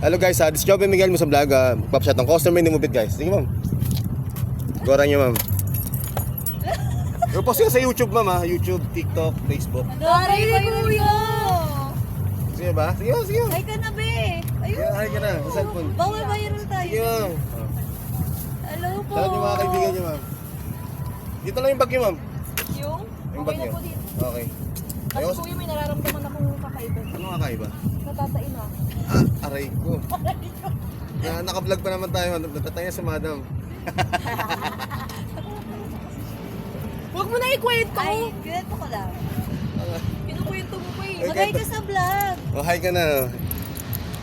Hello guys, this is Joby Miguel mo sa vlog. Papashot ng customer ni Mubit guys. Sige ma'am. Gora niyo ma'am. Post sa YouTube ma'am ha. YouTube, TikTok, Facebook. Aray ni Kuya! Sige ba? Sige ma'am, sige ma'am. Ay ka na be! Ayun! Ay ka na, sa cellphone. Bawal viral tayo. Sige ma'am. Hello po! Salam yung mga kaibigan niyo ma'am. Dito lang yung bag niyo ma'am. Yung? Yung Okay bag na niyo. po dito. Okay. Kasi Kuya may nararamdaman akong kakaiba. Ano kakaiba? Natatain na. Aray ko. Naka-vlog pa naman tayo. Natataya sa madam. Huwag mo na ikwento! Ay, kwento ko lang. Kinukwento mo pa eh. Magay ka sa vlog. Oh, hi ka na.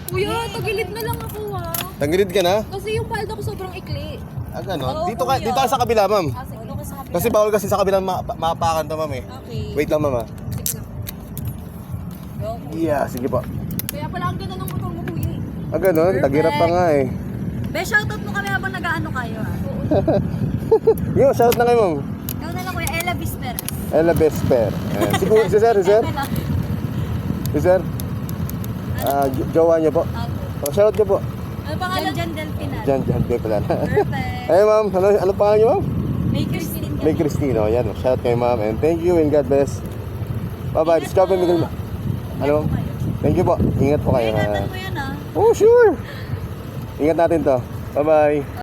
Kuya, tagilid na lang ako ha. Tanggirid ka na? Kasi yung palda ko sobrang ikli. Gano'n? Oo, Dito ka kuya. sa kabila ma'am. Kasi Ano ka sa kapila? Kasi bawal kasi sa kabila mapakan to ma'am eh. Okay. Wait lang ma'am ha. Sige lang. Go. Yeah, sige po. Kaya pala ang ganda ng motor mo kuya eh. Gano'n? Tagirap pa nga eh. Be, shoutout mo kami habang nag-ano kayo ah. Yo, shout na kayo ma'am. Ikaw na lang kuya, Ella Bisperas. Ella Vesper. Si sir, si sir. Si sir. Jowa niyo po. Ako. Shout niyo po. Ano pangalan? Jan Delfinal. Diyan, di pala. Perfect. Ay ma'am, ano pangalan niyo ma'am? May Christine ka. May Cristino. Yan, shout kay ma'am. And thank you and God bless. Bye-bye. Discover Miguel. Ano? Thank you po. Ingat po kayo. Ingatan mo yan ah. Oh, sure. Ingat natin to. Bye-bye.